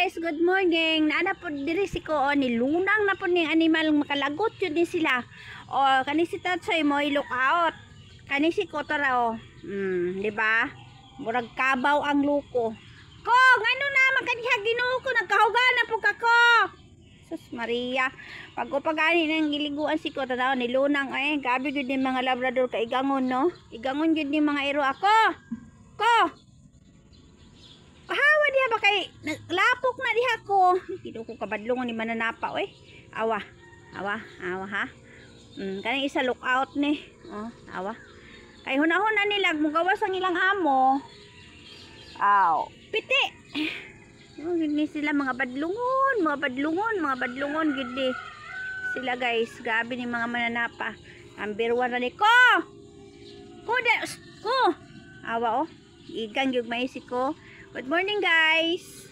guys, good morning. Naana po diri si ko nilunang na po ning animal makalagot yun din sila. O kani si Tatsoy mo look out. Kani si ko tara di ba? Murag kabaw ang luko. Ko, ngano na makaniha Ginoo ko nagkahugan na po kako. Sus Maria, pag upagani nang giliguan si ko tanaw nilunang gabi gud ni mga labrador kay igangon no. Igangon gud ni mga iro ako. Ko. Hawa diha ba kay lapok na diha ko. Dito ko kabadlongon ni mananapa Awa ha. Kaning isa look out ni. Awa. Kay hunahon nila mugawas ang ilang amo. Aw, piti. Gini sila mga badlungon gid sila guys. Gabi ni mga mananapa. Number 1 na ni ko. Ko. Awa Igang yung maisip ko. Good morning guys.